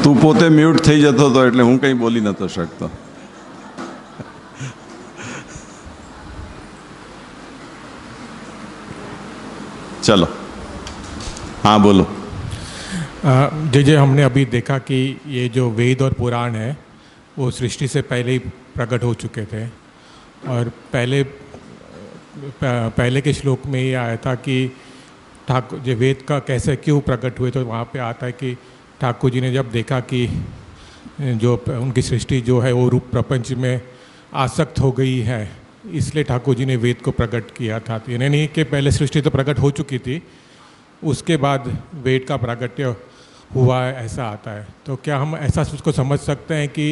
તું પોતે મ્યુટ થઈ જતો હતો એટલે હું કંઈ બોલી નતો શકતો. चलो हाँ बोलो. जैसे हमने अभी देखा कि ये जो वेद और पुराण है वो सृष्टि से पहले ही प्रकट हो चुके थे और पहले के श्लोक में ये आया था कि ठाकुर जो वेद का कैसे क्यों प्रकट हुए, तो वहाँ पे आता है कि ठाकुर जी ने जब देखा कि जो उनकी सृष्टि जो है वो रूप प्रपंच में आसक्त हो गई है, इसलिए ठाकुर जी ने वेद को प्रकट किया था. तो यानी नहीं कि पहले सृष्टि तो प्रकट हो चुकी थी, उसके बाद वेद का प्राकट्य हुआ है, ऐसा आता है. तो क्या हम ऐसा उसको समझ सकते हैं कि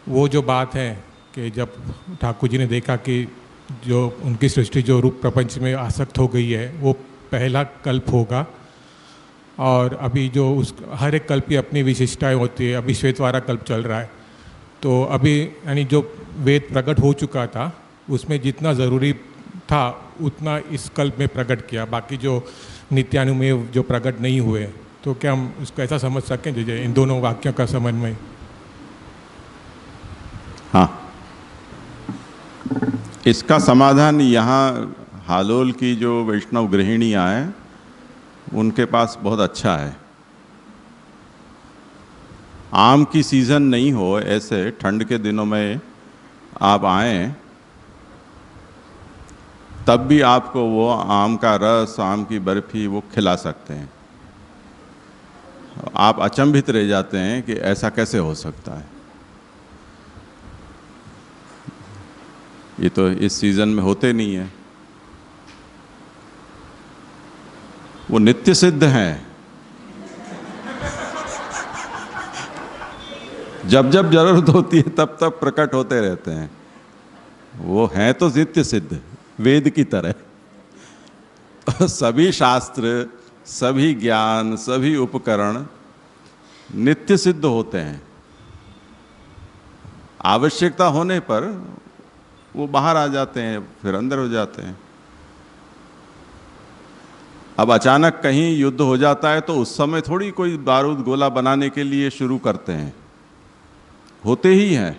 वो जो बात है कि जब ठाकुर जी ने देखा कि जो उनकी सृष्टि जो रूप प्रपंच में आसक्त हो गई है वो पहला कल्प होगा, और अभी जो उस हर एक कल्प की अपनी विशिष्टताएं होती है. अभी श्वेतवारा कल्प चल रहा है, तो अभी यानी जो वेद प्रकट हो चुका था उसमें जितना ज़रूरी था उतना इस कल्प में प्रकट किया, बाकी जो नित्यानुमेय जो प्रकट नहीं हुए. तो क्या हम उसको ऐसा समझ सकें जैसे इन दोनों वाक्यों का समन्वय? हाँ, इसका समाधान यहाँ हालोल की जो वैष्णव गृहिणियाँ हैं उनके पास बहुत अच्छा है. आम की सीज़न नहीं हो, ऐसे ठंड के दिनों में आप आएँ तब भी आपको वो आम का रस, आम की बर्फ़ी वो खिला सकते हैं. आप अचंभित रह जाते हैं कि ऐसा कैसे हो सकता है. ये तो इस सीज़न में होते नहीं है. वो नित्य सिद्ध हैं. जब जब जरूरत होती है तब तब प्रकट होते रहते हैं. वो हैं तो नित्य सिद्ध, वेद की तरह. सभी शास्त्र, सभी ज्ञान, सभी उपकरण नित्य सिद्ध होते हैं. आवश्यकता होने पर वो बाहर आ जाते हैं, फिर अंदर हो जाते हैं. अब अचानक कहीं युद्ध हो जाता है तो उस समय थोड़ी कोई बारूद गोला बनाने के लिए शुरू करते हैं, होते ही हैं.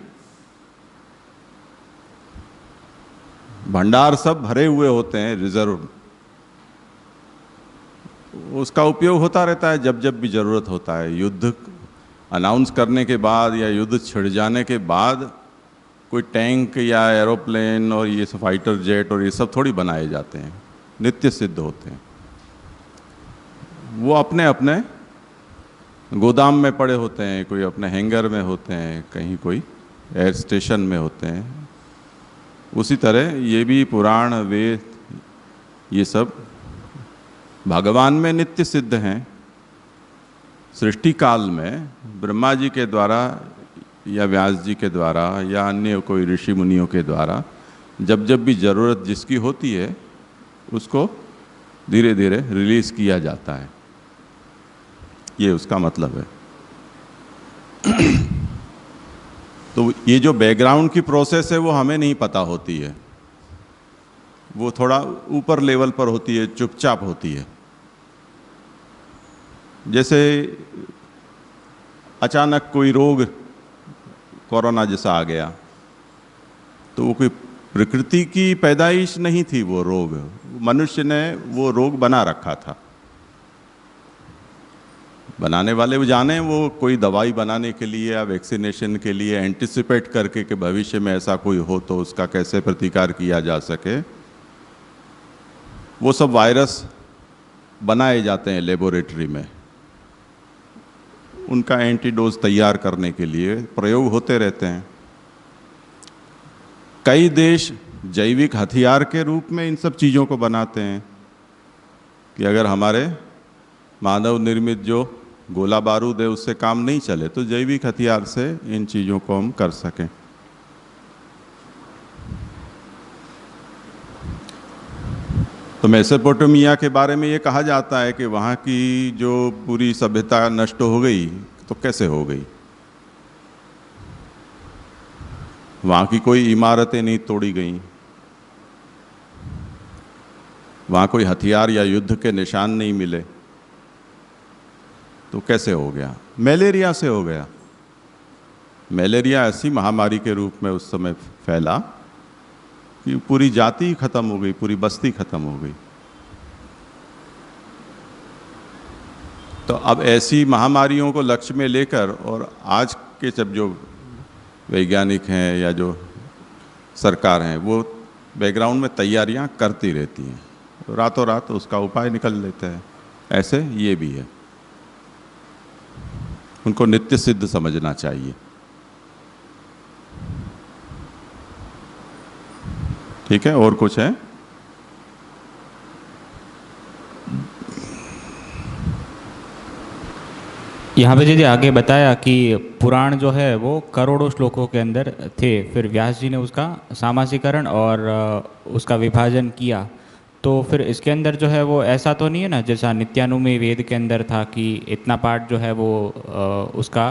भंडार सब भरे हुए होते हैं, रिजर्व. उसका उपयोग होता रहता है जब जब भी जरूरत होता है. युद्ध अनाउंस करने के बाद या युद्ध छिड़ जाने के बाद कोई टैंक या एरोप्लेन और ये सब फाइटर जेट और ये सब थोड़ी बनाए जाते हैं. नित्य सिद्ध होते हैं. वो अपने अपने गोदाम में पड़े होते हैं, कोई अपने हैंगर में होते हैं, कहीं कोई एयर स्टेशन में होते हैं. उसी तरह ये भी पुराण, वेद, ये सब भगवान में नित्य सिद्ध हैं. सृष्टि काल में ब्रह्मा जी के द्वारा या व्यास जी के द्वारा या अन्य कोई ऋषि मुनियों के द्वारा जब जब भी ज़रूरत जिसकी होती है उसको धीरे धीरे रिलीज़ किया जाता है. ये उसका मतलब है. तो ये जो बैकग्राउंड की प्रोसेस है वो हमें नहीं पता होती है. वो थोड़ा ऊपर लेवल पर होती है, चुपचाप होती है. जैसे अचानक कोई रोग, कोरोना जैसा आ गया, तो वो कोई प्रकृति की पैदाइश नहीं थी. वो रोग मनुष्य ने वो रोग बना रखा था. बनाने वाले वो जाने, वो कोई दवाई बनाने के लिए या वैक्सीनेशन के लिए एंटिसिपेट करके कि भविष्य में ऐसा कोई हो तो उसका कैसे प्रतिकार किया जा सके, वो सब वायरस बनाए जाते हैं लेबोरेटरी में. उनका एंटीडोज तैयार करने के लिए प्रयोग होते रहते हैं. कई देश जैविक हथियार के रूप में इन सब चीज़ों को बनाते हैं कि अगर हमारे मानव निर्मित जो गोला बारूद है उससे काम नहीं चले तो जैविक हथियार से इन चीज़ों को हम कर सकें. तो मेसोपोटामिया के बारे में ये कहा जाता है कि वहाँ की जो पूरी सभ्यता नष्ट हो गई, तो कैसे हो गई? वहाँ की कोई इमारतें नहीं तोड़ी गईं, वहाँ कोई हथियार या युद्ध के निशान नहीं मिले. तो कैसे हो गया? मलेरिया से हो गया। मलेरिया ऐसी महामारी के रूप में उस समय फैला कि पूरी जाति ही खत्म हो गई, पूरी बस्ती खत्म हो गई। तो अब ऐसी महामारियों को लक्ष्य में लेकर, और आज के जब जो वैज्ञानिक हैं या जो सरकार हैं, वो बैकग्राउंड में तैयारियां करती रहती हैं, रातों रात उसका उपाय निकल लेते हैं। ऐसे ये भी है, उनको नित्य सिद्ध समझना चाहिए। ठीक है, और कुछ है? यहाँ पे जी आगे बताया कि पुराण जो है वो करोड़ों श्लोकों के अंदर थे, फिर व्यास जी ने उसका सामासीकरण और उसका विभाजन किया। तो फिर इसके अंदर जो है वो ऐसा तो नहीं है ना, जैसा नित्यानुमेय वेद के अंदर था कि इतना पार्ट जो है वो उसका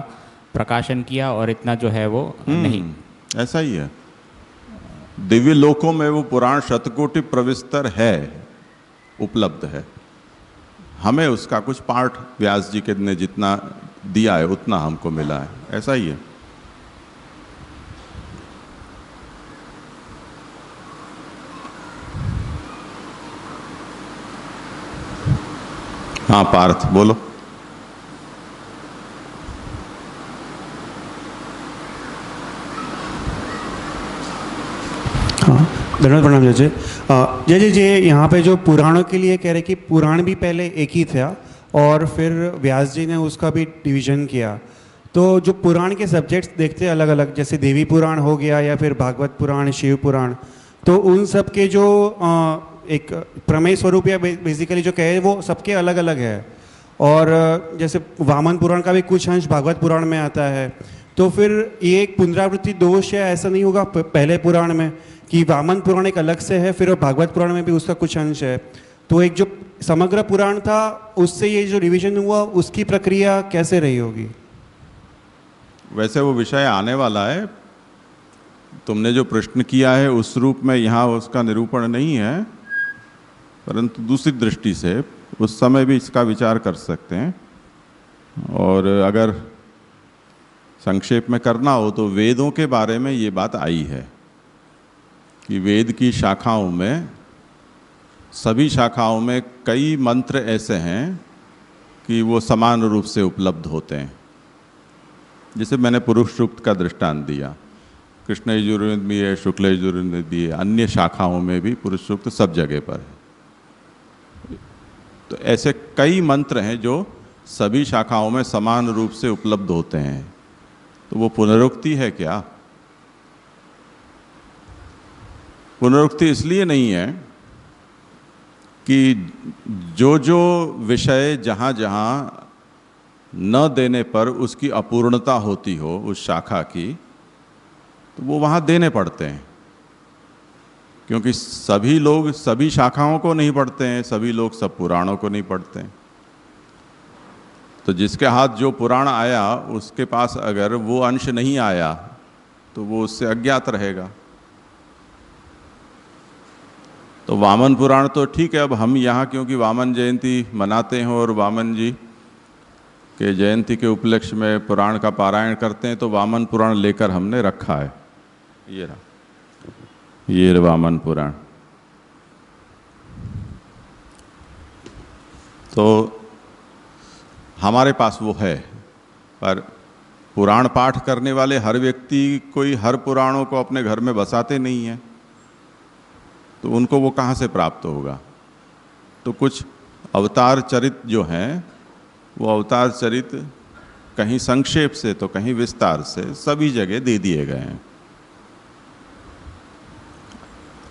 प्रकाशन किया और इतना जो है वो नहीं। ऐसा ही है। दिव्य लोकों में वो पुराण शतकोटि प्रविस्तर है, उपलब्ध है। हमें उसका कुछ पार्ट व्यास जी के ने जितना दिया है उतना हमको मिला है, ऐसा ही है। हाँ पार्थ बोलो। धन्यवाद, प्रणाम जय जय। जय जय यहाँ पे जो पुराणों के लिए कह रहे कि पुराण भी पहले एक ही था और फिर व्यास जी ने उसका भी डिवीज़न किया। तो जो पुराण के सब्जेक्ट्स देखते हैं अलग अलग, जैसे देवी पुराण हो गया या फिर भागवत पुराण, शिव पुराण, तो उन सब के जो एक प्रमेय स्वरूप या बेसिकली जो कहे वो सबके अलग अलग है। और जैसे वामन पुराण का भी कुछ अंश भागवत पुराण में आता है। तो फिर ये एक पुनरावृत्ति दोष है, ऐसा नहीं होगा पहले पुराण में कि वामन पुराण एक अलग से है, फिर भागवत पुराण में भी उसका कुछ अंश है। तो एक जो समग्र पुराण था उससे ये जो रिवीजन हुआ उसकी प्रक्रिया कैसे रही होगी? वैसे वो विषय आने वाला है। तुमने जो प्रश्न किया है उस रूप में यहाँ उसका निरूपण नहीं है, परंतु दूसरी दृष्टि से उस समय भी इसका विचार कर सकते हैं। और अगर संक्षेप में करना हो तो वेदों के बारे में ये बात आई है कि वेद की शाखाओं में, सभी शाखाओं में कई मंत्र ऐसे हैं कि वो समान रूप से उपलब्ध होते हैं। जैसे मैंने पुरुष सूक्त का दृष्टांत दिया, कृष्ण यजुर्वेद भी है, शुक्ल यजुर्वेद भी है, अन्य शाखाओं में भी पुरुष सूक्त सब जगह पर है। तो ऐसे कई मंत्र हैं जो सभी शाखाओं में समान रूप से उपलब्ध होते हैं। तो वो पुनरुक्ति है क्या? पुनरुक्ति इसलिए नहीं है कि जो जो विषय जहाँ जहाँ न देने पर उसकी अपूर्णता होती हो उस शाखा की, तो वो वहाँ देने पड़ते हैं। क्योंकि सभी लोग सभी शाखाओं को नहीं पढ़ते हैं, सभी लोग सब पुराणों को नहीं पढ़ते हैं। तो जिसके हाथ जो पुराण आया उसके पास अगर वो अंश नहीं आया तो वो उससे अज्ञात रहेगा। तो वामन पुराण तो ठीक है, अब हम यहाँ क्योंकि वामन जयंती मनाते हैं और वामन जी के जयंती के उपलक्ष्य में पुराण का पारायण करते हैं, तो वामन पुराण लेकर हमने रखा है। ये रहा, ये वामन पुराण। तो हमारे पास वो है, पर पुराण पाठ करने वाले हर व्यक्ति कोई हर पुराणों को अपने घर में बसाते नहीं हैं, तो उनको वो कहाँ से प्राप्त होगा? तो कुछ अवतार चरित जो हैं, वो अवतार चरित कहीं संक्षेप से तो कहीं विस्तार से सभी जगह दे दिए गए हैं।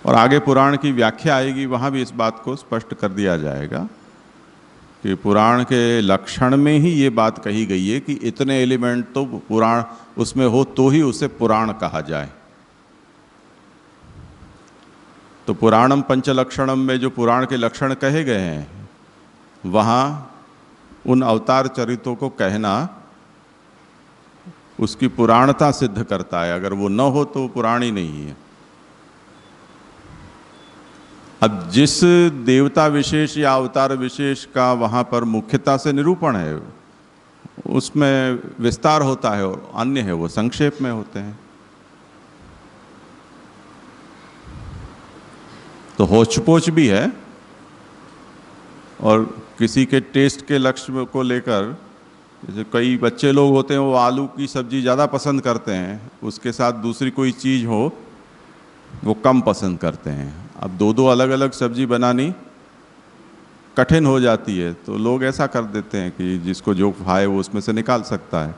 और आगे पुराण की व्याख्या आएगी, वहाँ भी इस बात को स्पष्ट कर दिया जाएगा कि पुराण के लक्षण में ही ये बात कही गई है कि इतने एलिमेंट तो पुराण उसमें हो तो ही उसे पुराण कहा जाए। तो पुराणम पंचलक्षणम में जो पुराण के लक्षण कहे गए हैं, वहाँ उन अवतार चरित्रों को कहना उसकी पुराणता सिद्ध करता है। अगर वो न हो तो वो पुराण ही नहीं है। अब जिस देवता विशेष या अवतार विशेष का वहाँ पर मुख्यता से निरूपण है, उसमें विस्तार होता है और अन्य है वो संक्षेप में होते हैं। तो होचपोच भी है, और किसी के टेस्ट के लक्ष्य को लेकर, जैसे कई बच्चे लोग होते हैं वो आलू की सब्जी ज़्यादा पसंद करते हैं, उसके साथ दूसरी कोई चीज़ हो वो कम पसंद करते हैं। अब दो दो अलग अलग सब्जी बनानी कठिन हो जाती है, तो लोग ऐसा कर देते हैं कि जिसको जो खाए वो उसमें से निकाल सकता है।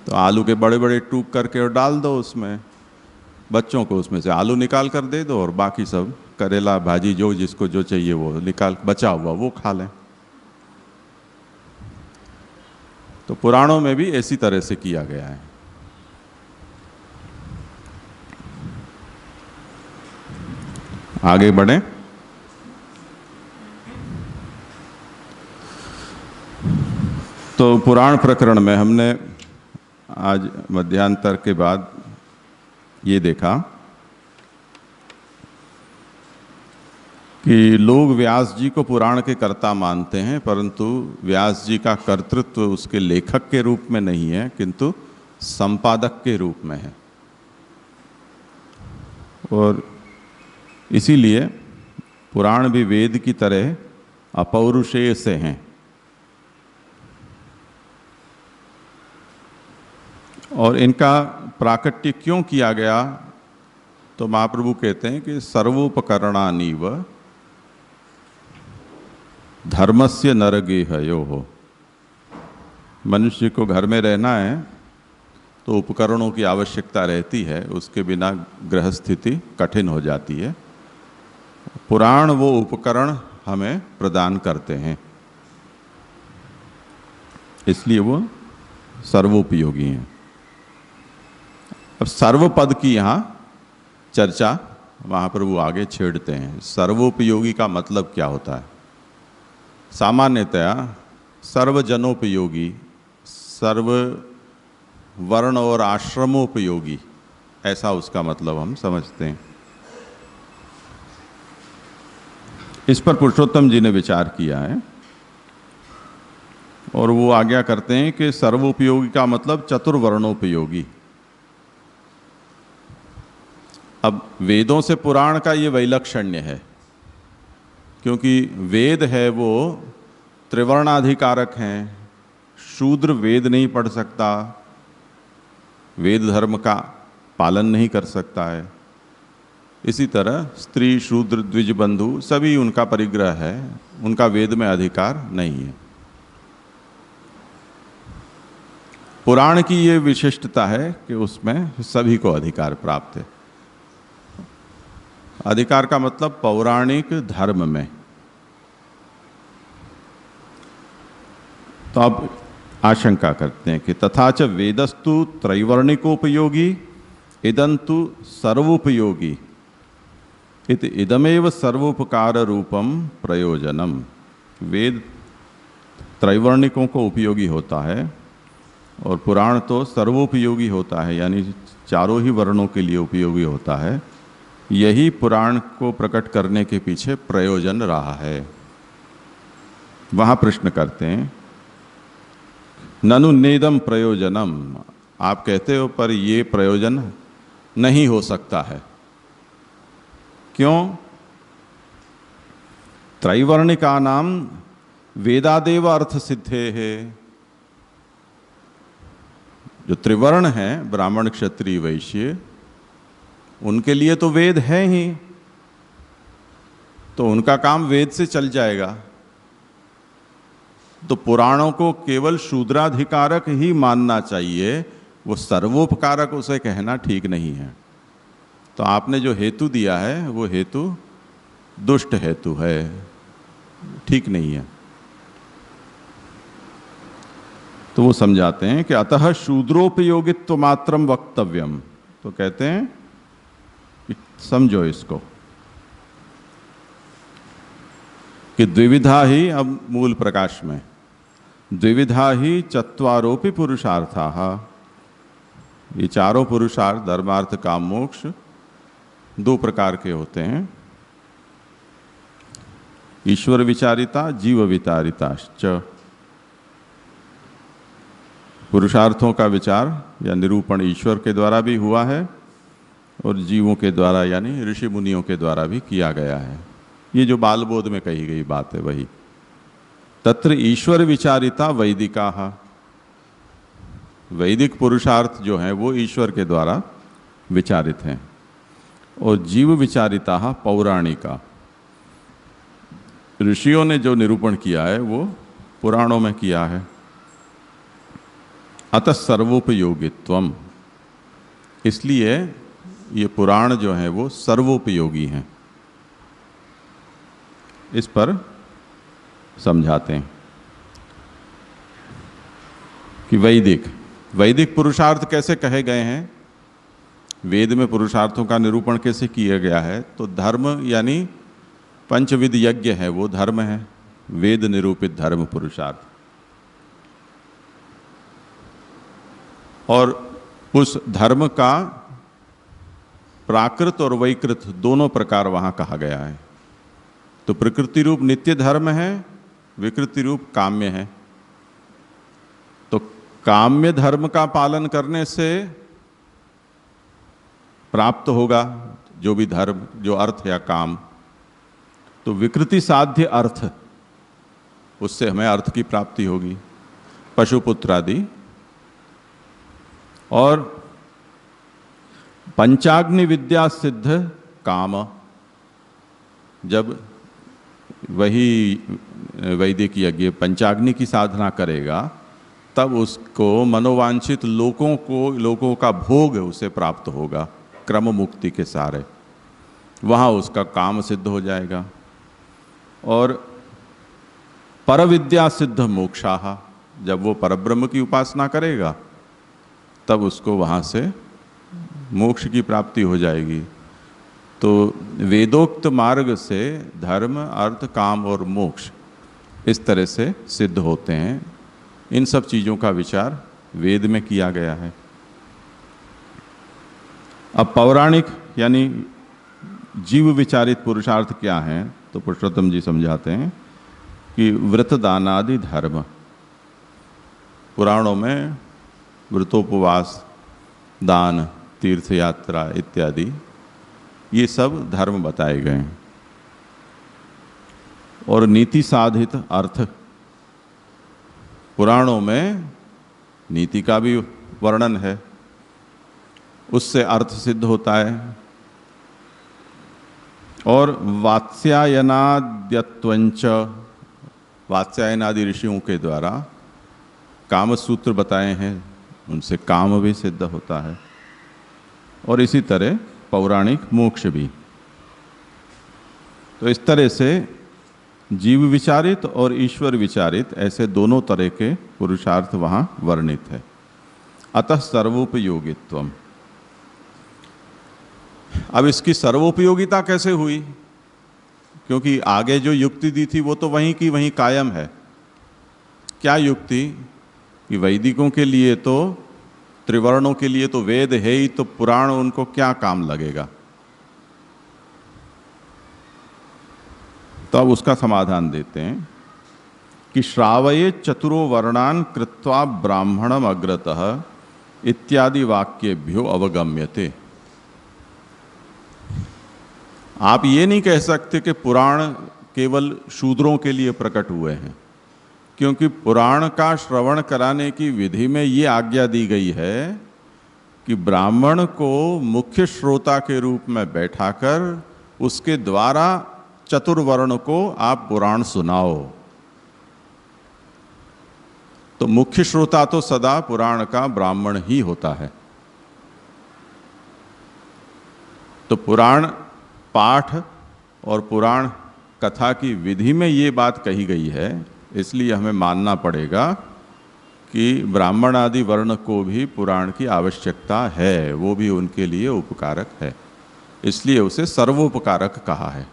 तो आलू के बड़े बड़े टूक करके और डाल दो उसमें, बच्चों को उसमें से आलू निकाल कर दे दो, और बाकी सब करेला भाजी जो जिसको जो चाहिए वो निकाल, बचा हुआ वो खा लें। तो पुराणों में भी ऐसी तरह से किया गया है। आगे बढ़ें। तो पुराण प्रकरण में हमने आज मध्यांतर के बाद ये देखा कि लोग व्यास जी को पुराण के कर्ता मानते हैं, परंतु व्यास जी का कर्तृत्व उसके लेखक के रूप में नहीं है, किंतु संपादक के रूप में है। और इसीलिए पुराण भी वेद की तरह अपौरुषेय से हैं। और इनका प्राकट्य क्यों किया गया, तो महाप्रभु कहते हैं कि सर्वोपकरणानीव धर्मस्य नरगेहयो हो। मनुष्य को घर में रहना है तो उपकरणों की आवश्यकता रहती है, उसके बिना गृहस्थिति कठिन हो जाती है। पुराण वो उपकरण हमें प्रदान करते हैं, इसलिए वो सर्वोपयोगी हैं। अब सर्वपद की यहाँ चर्चा महाप्रभु आगे छेड़ते हैं। सर्वोपयोगी का मतलब क्या होता है? सामान्यतया सर्वजनोपयोगी, सर्व वर्ण और आश्रमोपयोगी, ऐसा उसका मतलब हम समझते हैं। इस पर पुरुषोत्तम जी ने विचार किया है और वो आज्ञा करते हैं कि सर्वोपयोगी का मतलब चतुर्वर्णोपयोगी। अब वेदों से पुराण का ये वैलक्षण्य है, क्योंकि वेद है वो त्रिवर्णाधिकारक हैं। शूद्र वेद नहीं पढ़ सकता, वेद धर्म का पालन नहीं कर सकता है। इसी तरह स्त्री शूद्र द्विज बंधु सभी उनका परिग्रह है, उनका वेद में अधिकार नहीं है। पुराण की ये विशिष्टता है कि उसमें सभी को अधिकार प्राप्त है। अधिकार का मतलब पौराणिक धर्म में। तो अब आशंका करते हैं कि तथा च वेदस्तु त्रैवर्णिकोपयोगी इदंतु सर्वोपयोगी इत इदमेव सर्वोपकार रूपम प्रयोजनम। वेद त्रैवर्णिकों को उपयोगी होता है और पुराण तो सर्वोपयोगी होता है, यानी चारों ही वर्णों के लिए उपयोगी होता है। यही पुराण को प्रकट करने के पीछे प्रयोजन रहा है। वहाँ प्रश्न करते हैं ननु नेदम प्रयोजनम। आप कहते हो पर ये प्रयोजन नहीं हो सकता है। क्यों? त्रैवर्णिका नाम वेदादेव अर्थ सिद्धे है। जो त्रिवर्ण है ब्राह्मण क्षत्रिय वैश्य, उनके लिए तो वेद है ही, तो उनका काम वेद से चल जाएगा। तो पुराणों को केवल शूद्राधिकारक ही मानना चाहिए, वो सर्वोपकारक उसे कहना ठीक नहीं है। तो आपने जो हेतु दिया है वो हेतु दुष्ट हेतु है, ठीक नहीं है। तो वो समझाते हैं कि अतः शूद्रोपयोगित्व मात्रम वक्तव्यम। तो कहते हैं कि समझो इसको कि द्विविधा ही, अब मूल प्रकाश में, द्विविधा ही चत्वारोपि पुरुषार्थाः। ये चारों पुरुषार्थ धर्मार्थ काम मोक्ष दो प्रकार के होते हैं, ईश्वर विचारिता जीव विचारिताश्च। पुरुषार्थों का विचार या निरूपण ईश्वर के द्वारा भी हुआ है और जीवों के द्वारा यानी ऋषि मुनियों के द्वारा भी किया गया है। ये जो बालबोध में कही गई बात है वही। तत्र ईश्वर विचारिता वैदिका, वैदिक पुरुषार्थ जो हैं वो ईश्वर के द्वारा विचारित हैं, और जीव विचारिता पौराणिका, ऋषियों ने जो निरूपण किया है वो पुराणों में किया है। अतः सर्वोपयोगित्वम, इसलिए ये पुराण जो हैं वो सर्वोपयोगी हैं। इस पर समझाते हैं कि वैदिक पुरुषार्थ कैसे कहे गए हैं, वेद में पुरुषार्थों का निरूपण कैसे किया गया है। तो धर्म यानी पंचविध यज्ञ है वो धर्म है, वेद निरूपित धर्म पुरुषार्थ। और उस धर्म का प्राकृत और वैकृत दोनों प्रकार वहाँ कहा गया है। तो प्रकृति रूप नित्य धर्म है, विकृति रूप काम्य है। तो काम्य धर्म का पालन करने से प्राप्त होगा जो भी धर्म, जो अर्थ या काम। तो विकृति साध्य अर्थ, उससे हमें अर्थ की प्राप्ति होगी, पशुपुत्र आदि। और पंचाग्नि विद्या सिद्ध काम, जब वही वैदिक यज्ञ पंचाग्नि की साधना करेगा तब उसको मनोवांछित लोगों का भोग उसे प्राप्त होगा क्रम मुक्ति के सारे, वहाँ उसका काम सिद्ध हो जाएगा। और परविद्या सिद्ध मोक्षाः, जब वो परब्रह्म की उपासना करेगा तब उसको वहाँ से मोक्ष की प्राप्ति हो जाएगी। तो वेदोक्त मार्ग से धर्म, अर्थ, काम और मोक्ष इस तरह से सिद्ध होते हैं। इन सब चीज़ों का विचार वेद में किया गया है। अब पौराणिक यानी जीव विचारित पुरुषार्थ क्या हैं, तो पुरुषोत्तम जी समझाते हैं कि व्रत दानादि धर्म, पुराणों में व्रतोपवास, दान, तीर्थ यात्रा इत्यादि ये सब धर्म बताए गए हैं। और नीति साधित अर्थ, पुराणों में नीति का भी वर्णन है, उससे अर्थ सिद्ध होता है। और वात्स्यायनाद्यत्वंच, वात्स्यायनादि ऋषियों के द्वारा काम सूत्र बताए हैं, उनसे काम भी सिद्ध होता है। और इसी तरह पौराणिक मोक्ष भी। तो इस तरह से जीव विचारित और ईश्वर विचारित ऐसे दोनों तरह के पुरुषार्थ वहाँ वर्णित है। अतः सर्वोपयोगित्वम। अब इसकी सर्वोपयोगिता कैसे हुई, क्योंकि आगे जो युक्ति दी थी वो तो वहीं की वहीं कायम है। क्या युक्ति कि वैदिकों के लिए तो, त्रिवर्णों के लिए तो वेद है ही, तो पुराण उनको क्या काम लगेगा। तो अब उसका समाधान देते हैं कि श्रावये चतुरो वर्णान कृत्वा ब्राह्मणम अग्रतः इत्यादि वाक्येभ्यो अवगम्यते। आप ये नहीं कह सकते कि पुराण केवल शूद्रों के लिए प्रकट हुए हैं, क्योंकि पुराण का श्रवण कराने की विधि में ये आज्ञा दी गई है कि ब्राह्मण को मुख्य श्रोता के रूप में बैठाकर उसके द्वारा चतुर्वर्ण को आप पुराण सुनाओ। तो मुख्य श्रोता तो सदा पुराण का ब्राह्मण ही होता है। तो पुराण पाठ और पुराण कथा की विधि में ये बात कही गई है, इसलिए हमें मानना पड़ेगा कि ब्राह्मण आदि वर्ण को भी पुराण की आवश्यकता है, वो भी उनके लिए उपकारक है, इसलिए उसे सर्वोपकारक कहा है।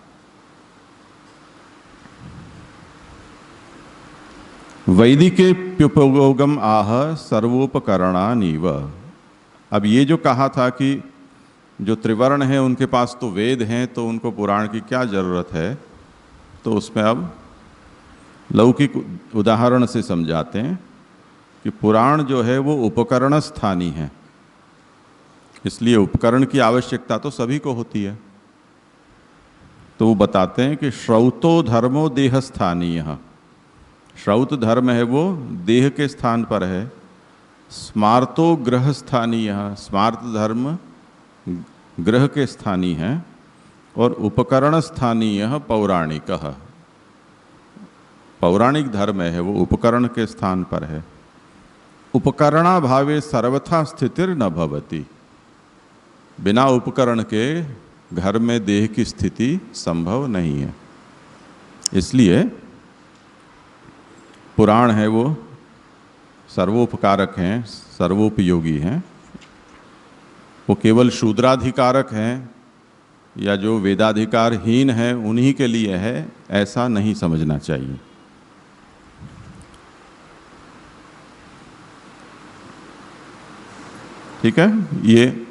वैदिके प्युपयोगम आह सर्वोपकरणानीव। अब ये जो कहा था कि जो त्रिवर्ण हैं उनके पास तो वेद हैं, तो उनको पुराण की क्या जरूरत है, तो उसमें अब लौकिक उदाहरण से समझाते हैं कि पुराण जो है वो उपकरण स्थानी है, इसलिए उपकरण की आवश्यकता तो सभी को होती है। तो वो बताते हैं कि श्रौतो धर्मो देह स्थानीय, श्रौत धर्म है वो देह के स्थान पर है। स्मार्तो ग्रह स्थानीय, स्मार्त धर्म ग्रह के स्थानीय है। और उपकरण स्थानीय पौराणिक, पौराणिक धर्म है वो उपकरण के स्थान पर है। उपकरणाभावे सर्वथा स्थितिर न भवति, बिना उपकरण के घर में देह की स्थिति संभव नहीं है। इसलिए पुराण है वो सर्वोपकारक हैं, सर्वोपयोगी हैं। वो केवल शूद्राधिकारक हैं या जो वेदाधिकारहीन है उन्हीं के लिए है, ऐसा नहीं समझना चाहिए। ठीक है, ये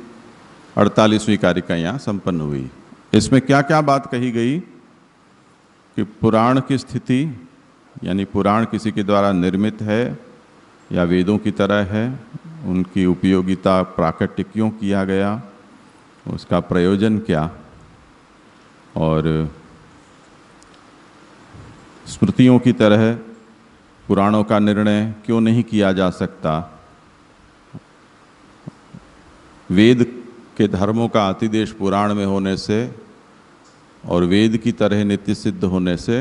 48वीं कारिका यहाँ संपन्न हुई। इसमें क्या क्या बात कही गई कि पुराण की स्थिति, यानी पुराण किसी के द्वारा निर्मित है या वेदों की तरह है, उनकी उपयोगिता प्राकट्य क्यों किया गया, उसका प्रयोजन क्या, और स्मृतियों की तरह पुराणों का निर्णय क्यों नहीं किया जा सकता, वेद के धर्मों का अतिदेश पुराण में होने से और वेद की तरह नित्य सिद्ध होने से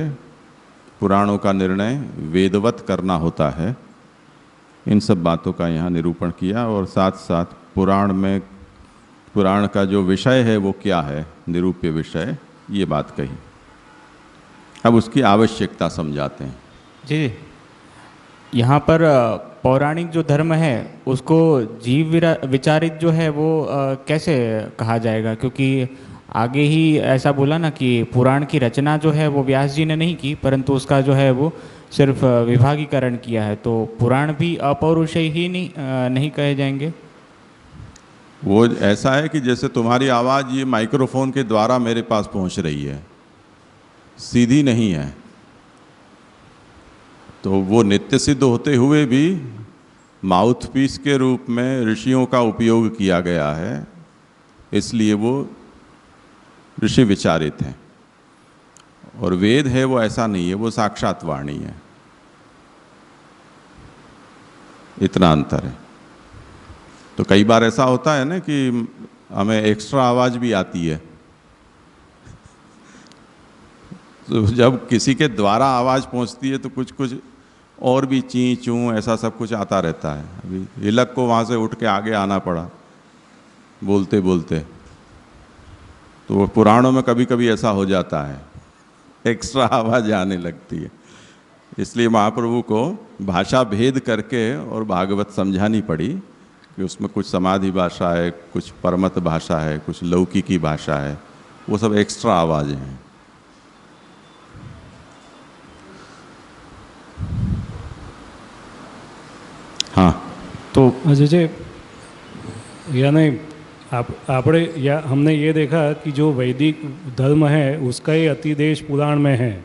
पुराणों का निर्णय वेदवत करना होता है। इन सब बातों का यहाँ निरूपण किया और साथ साथ पुराण में, पुराण का जो विषय है वो क्या है, निरूप्य विषय, ये बात कही। अब उसकी आवश्यकता समझाते हैं। जी, यहाँ पर पौराणिक जो धर्म है उसको जीव विचारित जो है वो कैसे कहा जाएगा, क्योंकि आगे ही ऐसा बोला ना कि पुराण की रचना जो है वो व्यास जी ने नहीं की, परंतु उसका जो है वो सिर्फ विभागीकरण किया है। तो पुराण भी अपौरुषेय ही नहीं कहे जाएंगे। वो ऐसा है कि जैसे तुम्हारी आवाज़ ये माइक्रोफोन के द्वारा मेरे पास पहुंच रही है, सीधी नहीं है, तो वो नित्य सिद्ध होते हुए भी माउथपीस के रूप में ऋषियों का उपयोग किया गया है, इसलिए वो ऋषि विचारित हैं। और वेद है वो ऐसा नहीं है, वो साक्षात वाणी है, इतना अंतर है। तो कई बार ऐसा होता है ना कि हमें एक्स्ट्रा आवाज़ भी आती है, तो जब किसी के द्वारा आवाज़ पहुंचती है तो कुछ कुछ और भी ची चूँ ऐसा सब कुछ आता रहता है। अभी हिलक को वहाँ से उठ के आगे आना पड़ा बोलते बोलते, तो पुराणों में कभी कभी ऐसा हो जाता है, एक्स्ट्रा आवाज़ आने लगती है। इसलिए महाप्रभु को भाषा भेद करके और भागवत समझानी पड़ी कि उसमें कुछ समाधि भाषा है, कुछ परमत भाषा है, कुछ लौकिकी भाषा है, वो सब एक्स्ट्रा आवाज़ें हैं। हाँ, तो अजय यानी हमने ये देखा कि जो वैदिक धर्म है उसका ही अतिदेश पुराण में है,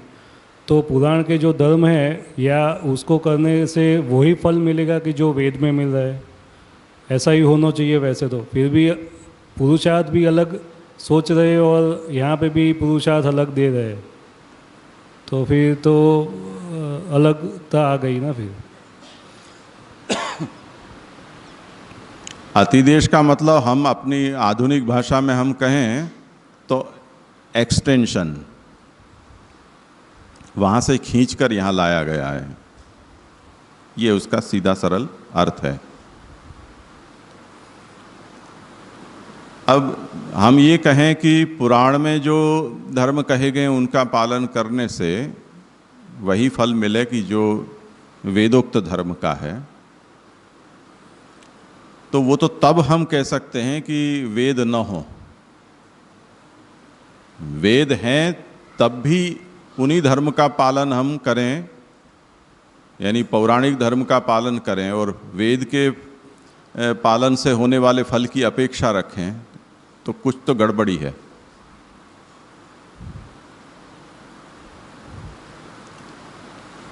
तो पुराण के जो धर्म है या उसको करने से वही फल मिलेगा कि जो वेद में मिल रहा है, ऐसा ही होना चाहिए। वैसे तो फिर भी पुरुषार्थ भी अलग सोच रहे और यहाँ पे भी पुरुषार्थ अलग दे रहे, तो फिर तो अलगता आ गई ना। फिर अतिदेश का मतलब हम अपनी आधुनिक भाषा में हम कहें तो एक्सटेंशन, वहाँ से खींचकर यहाँ लाया गया है, ये उसका सीधा सरल अर्थ है। अब हम ये कहें कि पुराण में जो धर्म कहे गए उनका पालन करने से वही फल मिले कि जो वेदोक्त धर्म का है, तो वो तो तब हम कह सकते हैं कि वेद न हो। वेद हैं तब भी उन्हीं धर्म का पालन हम करें, यानी पौराणिक धर्म का पालन करें और वेद के पालन से होने वाले फल की अपेक्षा रखें, तो कुछ तो गड़बड़ी है।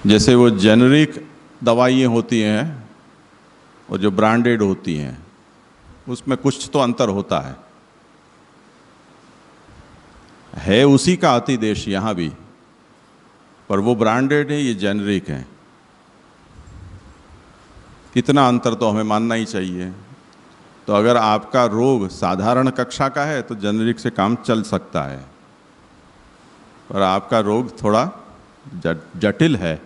जैसे वो जेनरिक दवाइयाँ होती हैं और जो ब्रांडेड होती हैं उसमें कुछ तो अंतर होता है उसी का अतिदेश यहाँ भी, पर वो ब्रांडेड है, ये जेनरिक है। कितना अंतर तो हमें मानना ही चाहिए। तो अगर आपका रोग साधारण कक्षा का है तो जेनरिक से काम चल सकता है, पर आपका रोग थोड़ा जटिल है,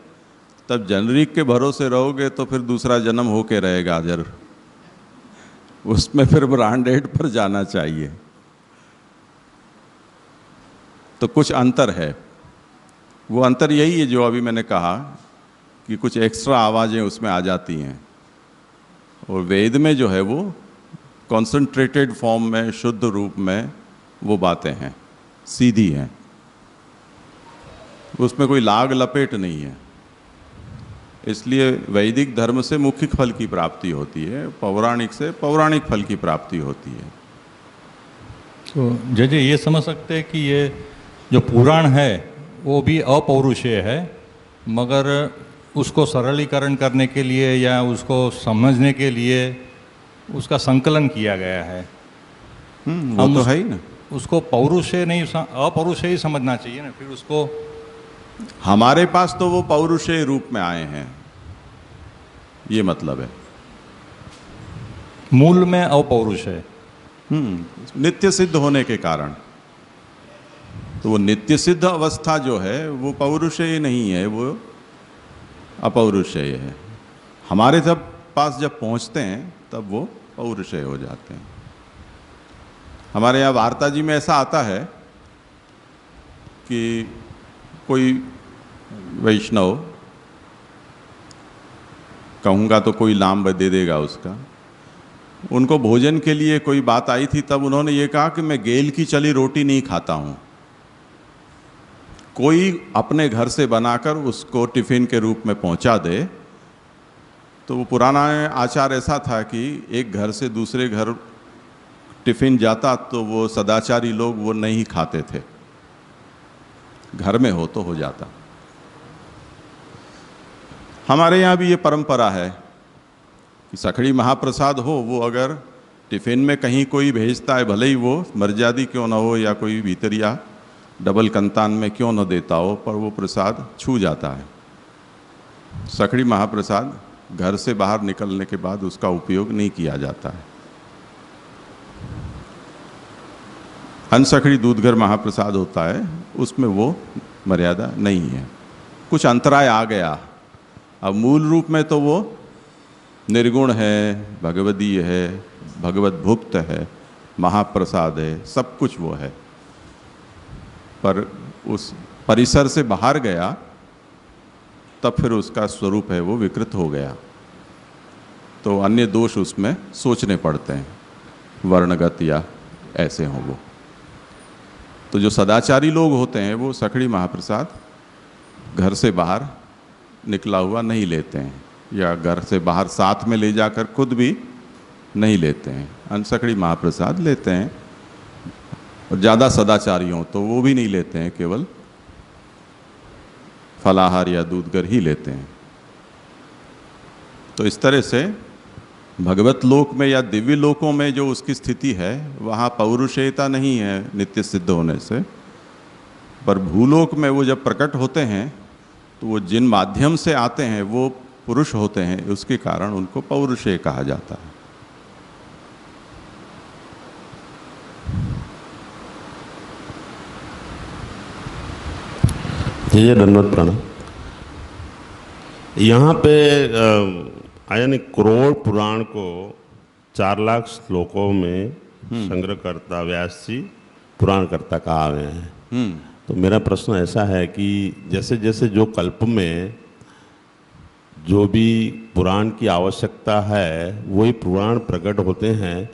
तब जेनरिक के भरोसे रहोगे तो फिर दूसरा जन्म होके रहेगा जरूर, उसमें फिर ब्रांडेड पर जाना चाहिए। तो कुछ अंतर है। वो अंतर यही है जो अभी मैंने कहा कि कुछ एक्स्ट्रा आवाज़ें उसमें आ जाती हैं, और वेद में जो है वो कॉन्सेंट्रेटेड फॉर्म में, शुद्ध रूप में वो बातें हैं, सीधी हैं, उसमें कोई लाग लपेट नहीं है। इसलिए वैदिक धर्म से मुख्य फल की प्राप्ति होती है, पौराणिक से पौराणिक फल की प्राप्ति होती है। तो जज ये समझ सकते हैं कि ये जो पुराण है वो भी अपौरुषेय है, मगर उसको सरलीकरण करने के लिए या उसको समझने के लिए उसका संकलन किया गया है। वो तो है ही ना। उसको पौरुषेय नहीं, अपौरुषेय ही समझना चाहिए ना। फिर उसको हमारे पास तो वो पौरुषेय रूप में आए हैं, ये मतलब है। मूल में अपौरुषेय, नित्य सिद्ध होने के कारण। तो वो नित्य सिद्ध अवस्था जो है वो पौरुषेय नहीं है, वो अपौरुषेय है। हमारे पास जब पहुंचते हैं तब वो पौरुषेय हो जाते हैं। हमारे यहाँ वार्ता जी में ऐसा आता है कि कोई वैष्णव, कहूँगा तो कोई नाम दे देगा उसका, उनको भोजन के लिए कोई बात आई थी, तब उन्होंने ये कहा कि मैं गेल की चली रोटी नहीं खाता हूँ। कोई अपने घर से बनाकर उसको टिफ़िन के रूप में पहुँचा दे। तो वो पुराना आचार ऐसा था कि एक घर से दूसरे घर टिफ़िन जाता तो वो सदाचारी लोग वो नहीं खाते थे, घर में हो तो हो जाता। हमारे यहाँ भी ये परंपरा है कि सखड़ी महाप्रसाद हो, वो अगर टिफ़िन में कहीं कोई भेजता है, भले ही वो मर्यादी क्यों ना हो या कोई भीतरिया डबल कंतान में क्यों न देता हो, पर वो प्रसाद छू जाता है। सखड़ी महाप्रसाद घर से बाहर निकलने के बाद उसका उपयोग नहीं किया जाता है। अनसखड़ी दूधघर महाप्रसाद होता है, उसमें वो मर्यादा नहीं है। कुछ अंतराय आ गया। अब मूल रूप में तो वो निर्गुण है, भगवदीय है, भगवत भुक्त है, महाप्रसाद है, सब कुछ वो है। पर उस परिसर से बाहर गया तब फिर उसका स्वरूप है वो विकृत हो गया। तो अन्य दोष उसमें सोचने पड़ते हैं, वर्णगत या ऐसे हों वो। तो जो सदाचारी लोग होते हैं वो सखड़ी महाप्रसाद घर से बाहर निकला हुआ नहीं लेते हैं, या घर से बाहर साथ में ले जाकर खुद भी नहीं लेते हैं। अनसखड़ी महाप्रसाद लेते हैं, और ज़्यादा सदाचारी हों तो वो भी नहीं लेते हैं, केवल फलाहार या दूधगर ही लेते हैं। तो इस तरह से भगवत लोक में या दिव्य लोकों में जो उसकी स्थिति है वहाँ पौरुषेयता नहीं है नित्य सिद्ध होने से, पर भूलोक में वो जब प्रकट होते हैं तो वो जिन माध्यम से आते हैं वो पुरुष होते हैं, उसके कारण उनको पौरुषेय कहा जाता है। जय दंडवत प्रणाम। यहाँ पे यानी करोड़ पुराण को 4 लाख श्लोकों में संग्रहकर्ता व्यास जी पुराणकर्ता कहा गए हैं। तो मेरा प्रश्न ऐसा है कि जैसे जैसे जो कल्प में जो भी पुराण की आवश्यकता है वही पुराण प्रकट होते हैं,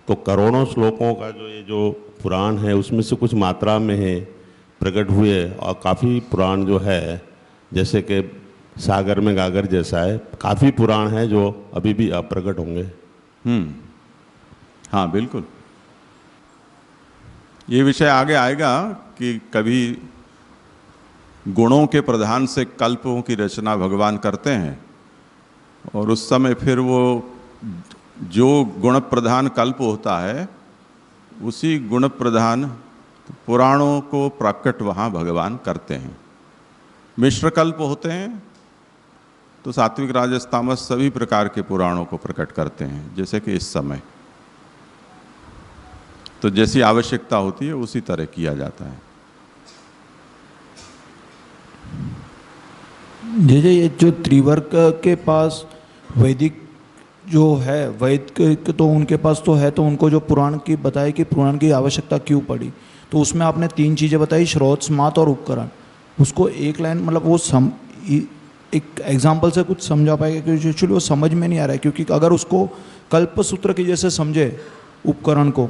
तो करोड़ों श्लोकों का जो पुराण है उसमें से कुछ मात्रा में है प्रकट हुए, और काफ़ी पुराण जो है जैसे कि सागर में गागर जैसा है, काफ़ी पुराण है जो अभी भी अप्रकट होंगे। हाँ बिल्कुल, ये विषय आगे आएगा कि कभी गुणों के प्रधान से कल्पों की रचना भगवान करते हैं, और उस समय फिर वो जो गुण प्रधान कल्प होता है उसी गुण प्रधान पुराणों को प्रकट वहाँ भगवान करते हैं। मिश्र कल्प होते हैं तो सात्विक राजस तामस सभी प्रकार के पुराणों को प्रकट करते हैं, जैसे कि इस समय तो जैसी आवश्यकता होती है उसी तरह किया जाता है। जैसे ये जो त्रिवर्ग के पास वैदिक जो है, वैद तो उनके पास तो है, तो उनको जो पुराण की बताई कि पुराण की आवश्यकता क्यों पड़ी, तो उसमें आपने 3 चीज़ें बताई, श्रोत, स्मात और उपकरण। उसको एक लाइन मतलब वो एक एग्जाम्पल से कुछ समझा पाएगा? क्योंकि एक्चुअली वो समझ में नहीं आ रहा है, क्योंकि अगर उसको कल्पसूत्र की जैसे समझे उपकरण को,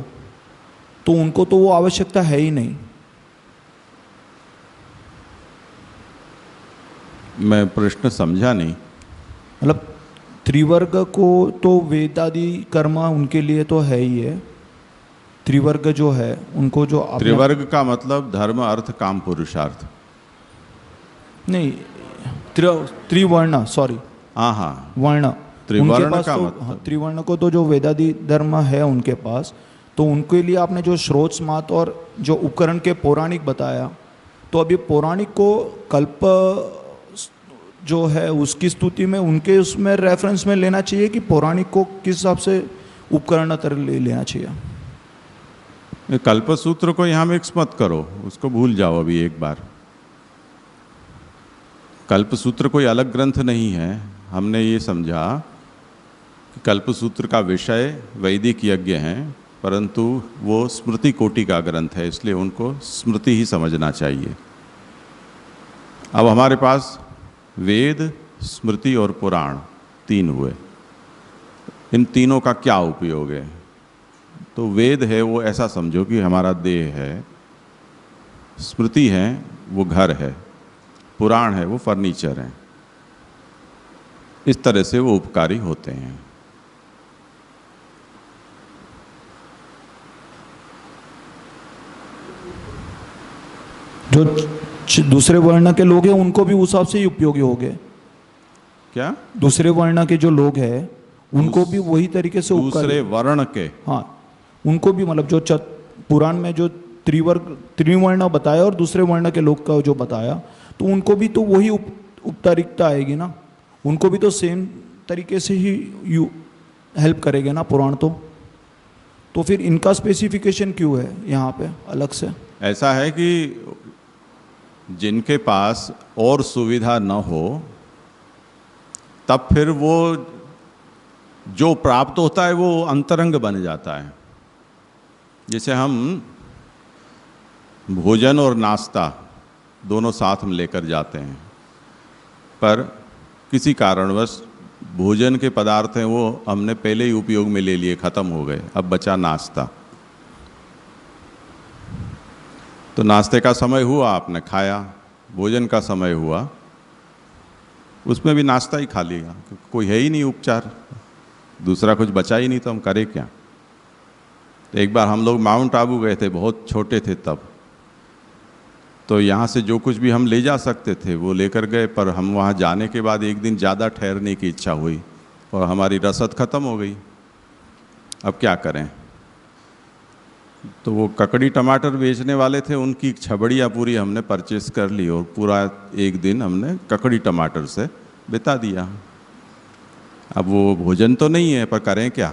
तो उनको तो वो आवश्यकता है ही नहीं। मैं प्रश्न समझा नहीं। मतलब त्रिवर्ग को तो वेदादि कर्म उनके लिए तो है ही है, त्रिवर्ग जो है उनको जो त्रिवर्ग का मतलब धर्म अर्थ काम पुरुषार्थ नहीं, त्रिवर्ण, सॉरी, हाँ वर्ण, त्रिवर्ण का मतलब त्रिवर्ण को तो जो वेदादि धर्म है उनके पास, तो उनके लिए आपने जो श्रोत, स्मात और जो उपकरण के पौराणिक बताया, तो अभी पौराणिक को कल्प जो है उसकी स्तुति में उनके उसमें रेफरेंस में लेना चाहिए कि पौराणिक को किस हिसाब से उपकरण तरह लेना चाहिए? कल्पसूत्र को यहाँ मिक्स मत करो, उसको भूल जाओ अभी एक बार। कल्पसूत्र कोई अलग ग्रंथ नहीं है। हमने ये समझा कि कल्पसूत्र का विषय वैदिक यज्ञ हैं, परंतु वो स्मृति कोटि का ग्रंथ है, इसलिए उनको स्मृति ही समझना चाहिए। अब हमारे पास वेद, स्मृति और पुराण 3 हुए। इन तीनों का क्या उपयोग है? तो वेद है वो ऐसा समझो कि हमारा देह है, स्मृति है वो घर है, पुराण है वो फर्नीचर है। इस तरह से वो उपकारी होते हैं। जो दूसरे वर्ण के लोग हैं उनको भी उस हिसाब से ही उपयोगी हो गए। क्या? दूसरे वर्ण के जो लोग हैं उनको भी वही तरीके से दूसरे वर्ण के, हाँ, उनको भी मतलब जो पुराण में जो त्रिवर्ण बताया और दूसरे वर्ण के लोग का जो बताया, तो उनको भी तो वही उपचारिकता आएगी ना, उनको भी तो सेम तरीके से ही हेल्प करेगा ना पुराण। तो फिर इनका स्पेसिफिकेशन क्यों है यहाँ पे अलग से? ऐसा है कि जिनके पास और सुविधा न हो तब फिर वो जो प्राप्त होता है वो अंतरंग बन जाता है। जैसे हम भोजन और नाश्ता दोनों साथ में लेकर जाते हैं, पर किसी कारणवश भोजन के पदार्थ हैं वो हमने पहले ही उपयोग में ले लिए, ख़त्म हो गए, अब बचा नाश्ता। तो नाश्ते का समय हुआ, आपने खाया, भोजन का समय हुआ, उसमें भी नाश्ता ही खा लिया, कोई है ही नहीं उपचार, दूसरा कुछ बचा ही नहीं, तो हम करें क्या? तो एक बार हम लोग माउंट आबू गए थे, बहुत छोटे थे तब, तो यहाँ से जो कुछ भी हम ले जा सकते थे वो लेकर गए, पर हम वहाँ जाने के बाद एक दिन ज़्यादा ठहरने की इच्छा हुई और हमारी रसद ख़त्म हो गई। अब क्या करें? तो वो ककड़ी टमाटर बेचने वाले थे, उनकी छबड़ियाँ पूरी हमने परचेस कर ली और पूरा एक दिन हमने ककड़ी टमाटर से बिता दिया। अब वो भोजन तो नहीं है, पर करें क्या,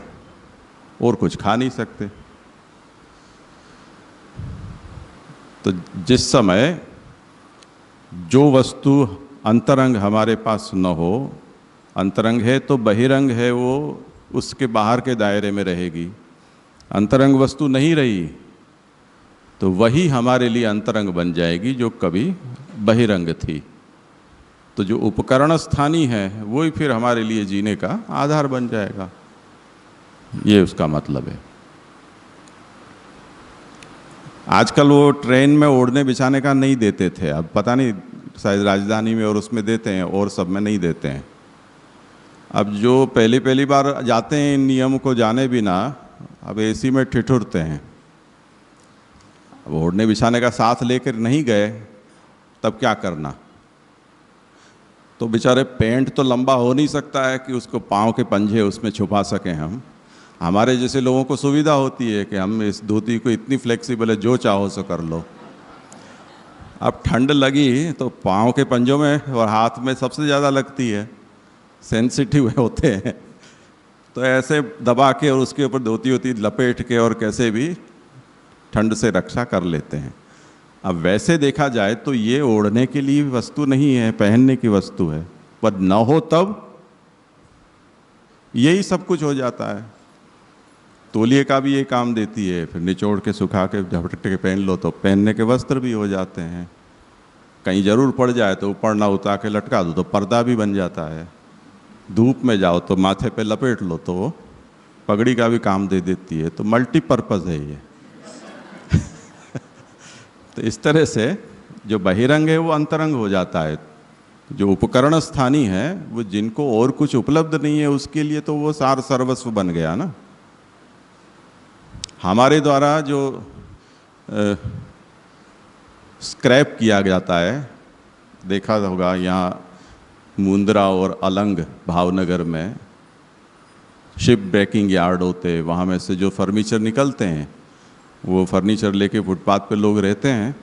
और कुछ खा नहीं सकते। तो जिस समय जो वस्तु अंतरंग हमारे पास न हो, अंतरंग है तो बहिरंग है वो उसके बाहर के दायरे में रहेगी, अंतरंग वस्तु नहीं रही तो वही हमारे लिए अंतरंग बन जाएगी जो कभी बहिरंग थी। तो जो उपकरण स्थानीय है वही फिर हमारे लिए जीने का आधार बन जाएगा, ये उसका मतलब है। आजकल वो ट्रेन में ओढ़ने बिछाने का नहीं देते थे, अब पता नहीं शायद राजधानी में और उसमें देते हैं और सब में नहीं देते हैं। अब जो पहली बार जाते हैं इन नियम को जाने बिना, अब एसी में ठिठुरते हैं। अब ओढ़ने बिछाने का साथ लेकर नहीं गए तब क्या करना? तो बेचारे पेंट तो लंबा हो नहीं सकता है कि उसको पाँव के पंजे उसमें छुपा सकें हम। हमारे जैसे लोगों को सुविधा होती है कि हम इस धोती को इतनी फ्लेक्सिबल है, जो चाहो सो कर लो। अब ठंड लगी तो पाँव के पंजों में और हाथ में सबसे ज़्यादा लगती है, सेंसिटिव होते हैं, तो ऐसे दबा के और उसके ऊपर धोती होती लपेट के और कैसे भी ठंड से रक्षा कर लेते हैं। अब वैसे देखा जाए तो ये ओढ़ने के लिए वस्तु नहीं है, पहनने की वस्तु है, पर न हो तब यही सब कुछ हो जाता है। तौलिए का भी ये काम देती है, फिर निचोड़ के सुखा के झपट के पहन लो तो पहनने के वस्त्र भी हो जाते हैं। कहीं ज़रूर पड़ जाए तो ऊपर ना उतार के लटका दो तो पर्दा भी बन जाता है। धूप में जाओ तो माथे पे लपेट लो तो पगड़ी का भी काम दे देती है। तो मल्टीपर्पज़ है ये। तो इस तरह से जो बहिरंग है वो अंतरंग हो जाता है। जो उपकरण स्थानीय है वो जिनको और कुछ उपलब्ध नहीं है उसके लिए तो वो सार सर्वस्व बन गया ना। हमारे द्वारा जो स्क्रैप किया जाता है, देखा होगा यहाँ मुंद्रा और अलंग भावनगर में शिप ब्रेकिंग यार्ड होते हैं, वहाँ में से जो फर्नीचर निकलते हैं वो फर्नीचर लेके फुटपाथ पे लोग रहते हैं,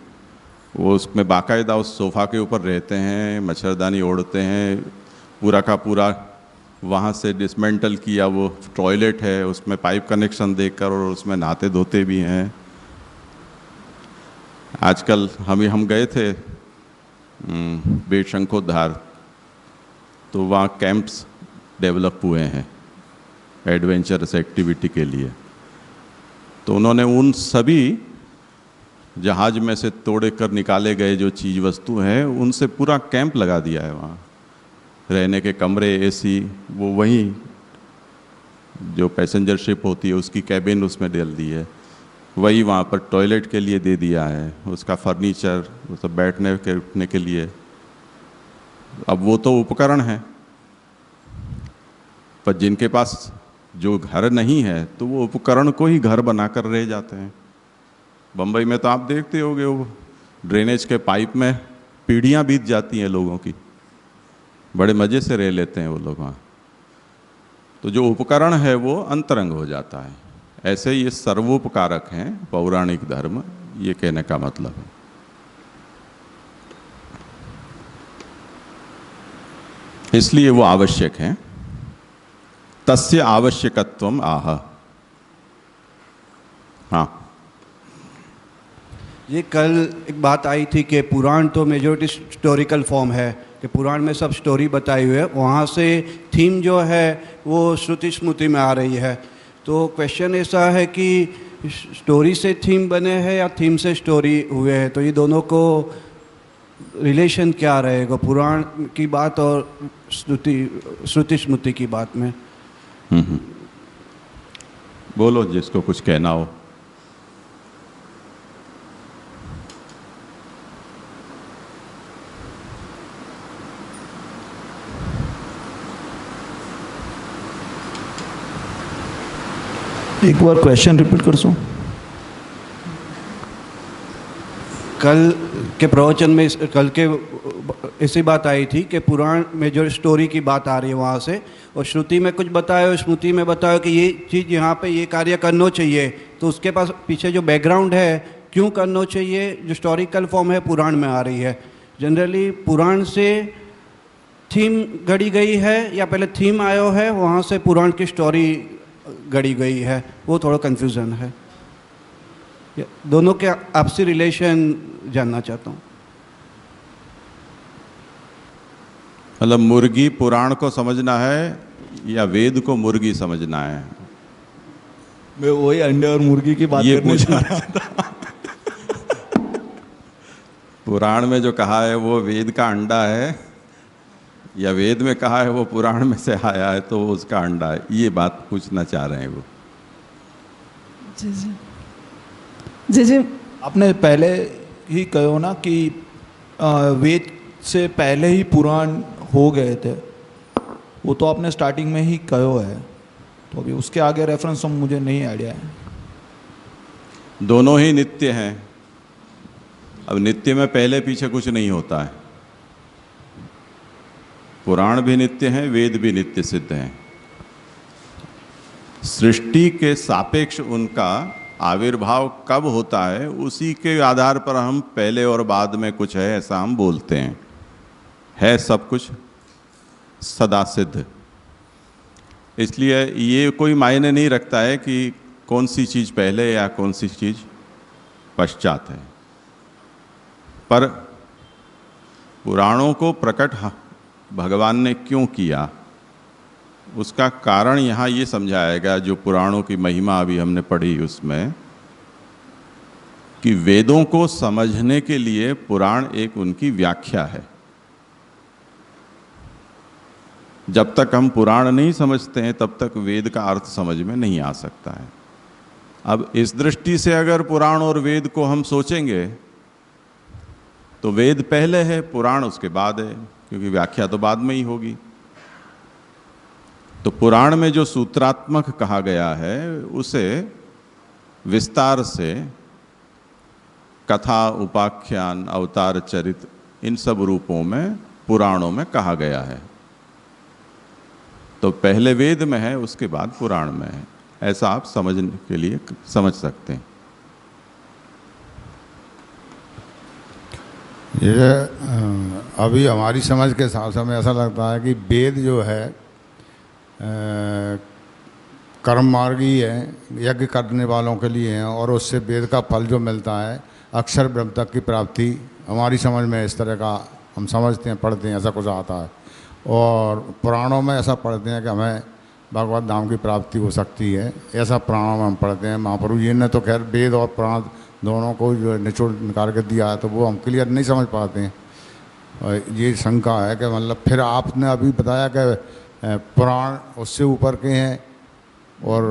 वो उसमें बाकायदा उस सोफ़ा के ऊपर रहते हैं, मच्छरदानी ओढ़ते हैं, पूरा का पूरा वहाँ से डिसमेंटल किया वो टॉयलेट है उसमें पाइप कनेक्शन देकर और उसमें नहाते धोते भी हैं। आजकल हम गए थे बेशंकोधार, तो वहाँ कैंप्स डेवलप हुए हैं एडवेंचरस एक्टिविटी के लिए। तो उन्होंने उन सभी जहाज में से तोड़े कर निकाले गए जो चीज़ वस्तु हैं उनसे पूरा कैंप लगा दिया है। वहाँ रहने के कमरे, एसी, वो वहीं जो पैसेंजर शिप होती है उसकी कैबिन उसमें डाल दी है, वही वहाँ पर टॉयलेट के लिए दे दिया है, उसका फर्नीचर, वो सब बैठने के उठने के लिए। अब वो तो उपकरण है, पर जिनके पास जो घर नहीं है तो वो उपकरण को ही घर बनाकर रह जाते हैं। बम्बई में तो आप देखते होंगे वो ड्रेनेज के पाइप में पीढ़ियाँ बीत जाती हैं लोगों की, बड़े मज़े से रह लेते हैं वो लोग वहाँ। तो जो उपकरण है वो अंतरंग हो जाता है। ऐसे ये सर्वोपकारक हैं पौराणिक धर्म, ये कहने का मतलब है। इसलिए वो आवश्यक हैं। तस्य आवश्यकत्वम आह। हाँ, ये कल एक बात आई थी कि पुराण तो मेजोरिटी हिस्टोरिकल फॉर्म है, कि पुराण में सब स्टोरी बताई हुई है, वहाँ से थीम जो है वो श्रुति स्मृति में आ रही है। तो क्वेश्चन ऐसा है कि स्टोरी से थीम बने हैं या थीम से स्टोरी हुए हैं, तो ये दोनों को रिलेशन क्या रहेगा पुराण की बात और श्रुति स्मृति की बात में? बोलो जिसको कुछ कहना हो। एक बार क्वेश्चन रिपीट कर सो। कल के प्रवचन में कल के ऐसी बात आई थी कि पुराण में जो स्टोरी की बात आ रही है वहाँ से, और श्रुति में कुछ बताया और स्मृति में बताया कि ये चीज़ यहाँ पे ये कार्य करना चाहिए, तो उसके पास पीछे जो बैकग्राउंड है क्यों करना चाहिए, जो हिस्टोरिकल फॉर्म है पुराण में आ रही है। जनरली पुराण से थीम गढ़ी गई है या पहले थीम आयो है वहाँ से पुराण की स्टोरी गढ़ी गई है, वो थोड़ा कन्फ्यूज़न है। दोनों के आपसी रिलेशन जानना चाहता हूँ। मतलब मुर्गी पुराण को समझना है या वेद को मुर्गी समझना है? मैं वही अंडे और मुर्गी की बात करने जा रहा था। पुराण में जो कहा है वो वेद का अंडा है या वेद में कहा है वो पुराण में से आया है तो वो उसका अंडा है, ये बात पूछना चाह रहे हैं वो। जी जी जी जी। आपने पहले ही कहो ना कि वेद से पहले ही पुराण हो गए थे, वो तो आपने स्टार्टिंग में ही कहो है, तो अभी उसके आगे रेफरेंस तो मुझे नहीं आइडिया है। दोनों ही नित्य हैं। अब नित्य में पहले पीछे कुछ नहीं होता है। पुराण भी नित्य हैं, वेद भी नित्य सिद्ध हैं। सृष्टि के सापेक्ष उनका आविर्भाव कब होता है, उसी के आधार पर हम पहले और बाद में कुछ है ऐसा हम बोलते हैं। है सब कुछ सदा सिद्ध, इसलिए ये कोई मायने नहीं रखता है कि कौन सी चीज़ पहले या कौन सी चीज़ पश्चात है। पर पुराणों को प्रकट भगवान ने क्यों किया, उसका कारण यहाँ ये समझाएगा, जो पुराणों की महिमा अभी हमने पढ़ी उसमें, कि वेदों को समझने के लिए पुराण एक उनकी व्याख्या है। जब तक हम पुराण नहीं समझते हैं तब तक वेद का अर्थ समझ में नहीं आ सकता है। अब इस दृष्टि से अगर पुराण और वेद को हम सोचेंगे तो वेद पहले है, पुराण उसके बाद है, क्योंकि व्याख्या तो बाद में ही होगी। तो पुराण में जो सूत्रात्मक कहा गया है उसे विस्तार से कथा, उपाख्यान, अवतार चरित, इन सब रूपों में पुराणों में कहा गया है। तो पहले वेद में है, उसके बाद पुराण में है, ऐसा आप समझने के लिए समझ सकते हैं। ये अभी हमारी समझ के हिसाब से हमें ऐसा लगता है कि वेद जो है कर्म मार्गी है, यज्ञ करने वालों के लिए हैं, और उससे वेद का फल जो मिलता है अक्षर ब्रह्म तक की प्राप्ति, हमारी समझ में इस तरह का हम समझते हैं, पढ़ते हैं, ऐसा कुछ आता है। और पुराणों में ऐसा पढ़ते हैं कि हमें भगवत धाम की प्राप्ति हो सकती है, ऐसा पुराणों में हम पढ़ते हैं। महाप्रभु जी ने तो खैर वेद और पुराण दोनों को जो निचोड़ निकाल के दिया है, तो वो हम क्लियर नहीं समझ पाते हैं। और ये शंका है कि मतलब फिर आपने अभी बताया कि पुराण उससे ऊपर के हैं और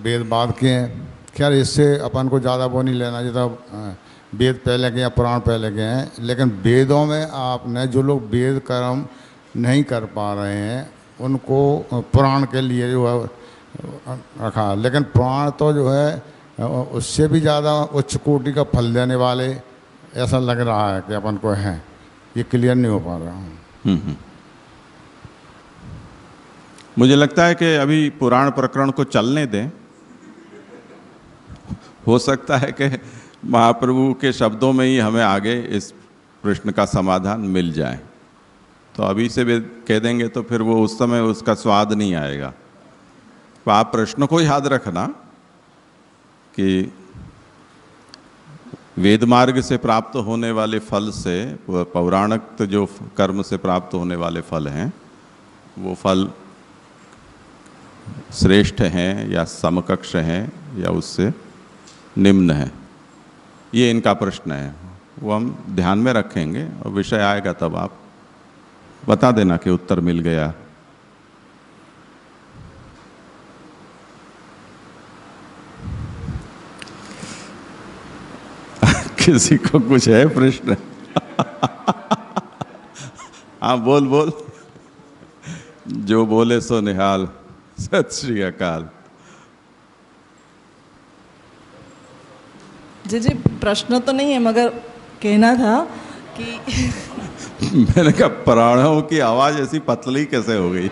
वेद बाद के हैं। खैर इससे अपन को ज़्यादा वो नहीं लेना चाहिए, वेद पहले के या पुराण पहले के हैं। लेकिन वेदों में आपने जो लोग वेद कर्म नहीं कर पा रहे हैं उनको पुराण के लिए जो है रखा, लेकिन पुराण तो जो है उससे भी ज़्यादा उच्च कोटि का फल देने वाले ऐसा लग रहा है कि अपन को है। ये क्लियर नहीं हो पा रहा। मुझे लगता है कि अभी पुराण प्रकरण को चलने दें, हो सकता है कि महाप्रभु के शब्दों में ही हमें आगे इस प्रश्न का समाधान मिल जाए। तो अभी से भी कह देंगे तो फिर वो उस समय उसका स्वाद नहीं आएगा। तो आप प्रश्न को याद रखना कि वेद मार्ग से प्राप्त होने वाले फल से, पौराणिक जो कर्म से प्राप्त होने वाले फल हैं, वो फल श्रेष्ठ हैं या समकक्ष हैं या उससे निम्न है, ये इनका प्रश्न है। वो हम ध्यान में रखेंगे और विषय आएगा तब आप बता देना कि उत्तर मिल गया। किसी को कुछ है प्रश्न? हाँ बोल बोल, जो बोले सो निहाल। सत श्री अकाल। जी प्रश्न तो नहीं है, मगर कहना था कि मैंने कहा पुराणों की आवाज ऐसी पतली कैसे हो गई?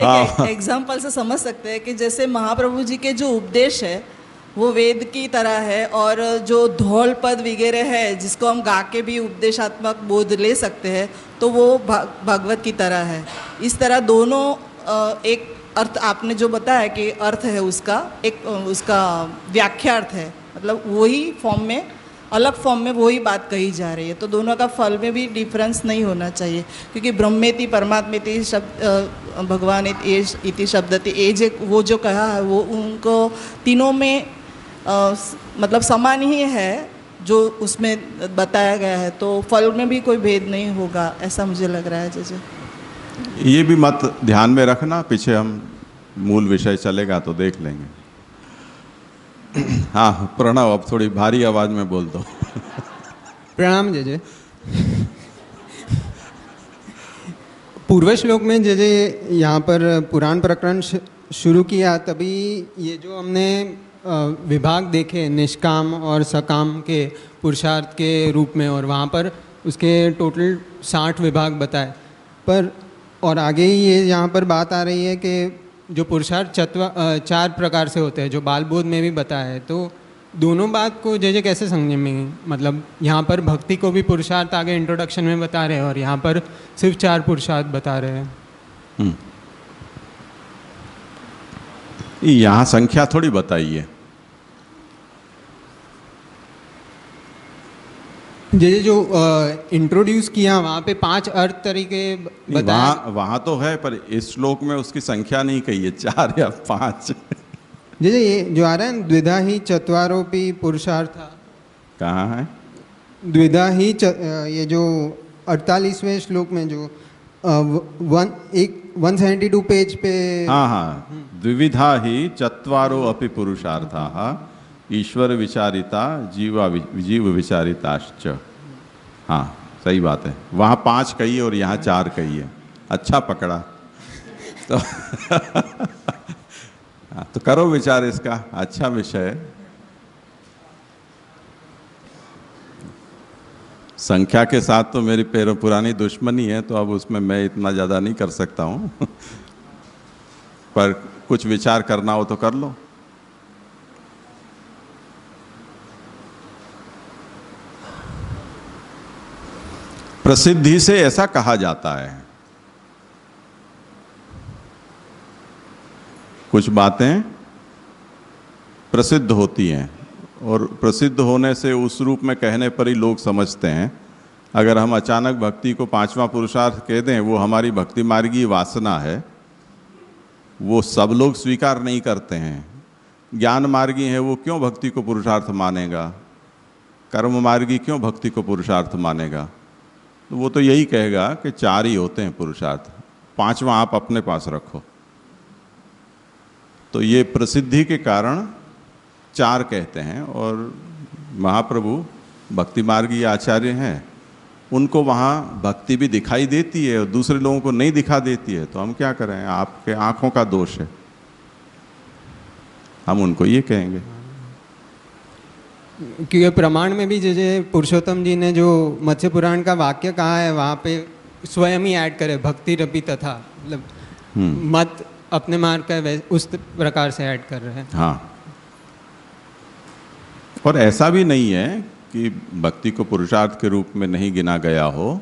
एक एग्जाम्पल से समझ सकते हैं कि जैसे महाप्रभु जी के जो उपदेश है वो वेद की तरह है, और जो धौल पद वगैरह है जिसको हम गा के भी उपदेशात्मक बोध ले सकते हैं, तो वो भागवत की तरह है। इस तरह दोनों एक अर्थ आपने जो बताया कि अर्थ है उसका एक उसका व्याख्यार्थ है, मतलब वही फॉर्म में, अलग फॉर्म में वही बात कही जा रही है। तो दोनों का फल में भी डिफरेंस नहीं होना चाहिए, क्योंकि ब्रह्मेति परमात्मेति शब्द भगवान इति शब्दति, वो जो कहा है वो उनको तीनों में मतलब समान ही है जो उसमें बताया गया है। तो फल में भी कोई भेद नहीं होगा, ऐसा मुझे लग रहा है। जैसे ये भी मत ध्यान में रखना, पीछे हम मूल विषय चलेगा तो देख लेंगे। हाँ प्रणव, अब थोड़ी भारी आवाज में बोल दो। प्रणाम जय। पूर्व श्लोक में जय यहाँ पर पुराण प्रकरण शुरू किया, तभी ये जो हमने विभाग देखे निष्काम और सकाम के पुरुषार्थ के रूप में, और वहाँ पर उसके टोटल 60 विभाग बताए, पर और आगे ही ये यहाँ पर बात आ रही है कि जो पुरुषार्थ 4 प्रकार से होते हैं, जो बाल बोध में भी बताया है। तो दोनों बात को जैसे कैसे समझेंगे? मतलब यहाँ पर भक्ति को भी पुरुषार्थ आगे इंट्रोडक्शन में बता रहे हैं और यहाँ पर सिर्फ 4 पुरुषार्थ बता रहे हैं। यहाँ संख्या थोड़ी बताई है। जैसे जो इंट्रोड्यूस किया वहाँ पे 5 अर्थ तरीके बताए। वहाँ तो है, पर इस श्लोक में उसकी संख्या नहीं कही है, 4 या 5। जैसे ये जो आ रहा है द्विधा ही चत्वारोपि पुरुषार्थ, कहाँ है? द्विधा ही ये जो 48वें श्लोक में जो 172 पेज पे। हाँ, द्विविधा ही चत्वारो अपि पुरुषार्थाः ईश्वर विचारिता जीव विचारिताश्च। हाँ, सही बात है। वहाँ 5 कही है और यहाँ 4 कही है। अच्छा पकड़ा। तो हाँ, तो करो विचार इसका, अच्छा विषय है। संख्या के साथ तो मेरी पुरानी दुश्मनी है, तो अब उसमें मैं इतना ज़्यादा नहीं कर सकता हूँ। पर कुछ विचार करना हो तो कर लो। प्रसिद्धि से ऐसा कहा जाता है, कुछ बातें प्रसिद्ध होती हैं और प्रसिद्ध होने से उस रूप में कहने पर ही लोग समझते हैं। अगर हम अचानक भक्ति को 5वां पुरुषार्थ कह दें, वो हमारी भक्ति मार्गी वासना है, वो सब लोग स्वीकार नहीं करते हैं। ज्ञान मार्गी है, वो क्यों भक्ति को पुरुषार्थ मानेगा? कर्म मार्गी क्यों भक्ति को पुरुषार्थ मानेगा? तो वो तो यही कहेगा कि 4 ही होते हैं पुरुषार्थ, 5वां आप अपने पास रखो। तो ये प्रसिद्धि के कारण 4 कहते हैं। और महाप्रभु भक्ति मार्गी आचार्य हैं, उनको वहाँ भक्ति भी दिखाई देती है और दूसरे लोगों को नहीं दिखा देती है, तो हम क्या करें? आपके आँखों का दोष है, हम उनको ये कहेंगे। क्योंकि प्रमाण में भी जैसे पुरुषोत्तम जी ने जो मत्स्य पुराण का वाक्य कहा है, वहाँ पे स्वयं ही ऐड करे भक्ति रपि तथा, मतलब मत अपने मार्ग का उस प्रकार से ऐड कर रहे हैं। हाँ, और ऐसा भी नहीं है कि भक्ति को पुरुषार्थ के रूप में नहीं गिना गया हो,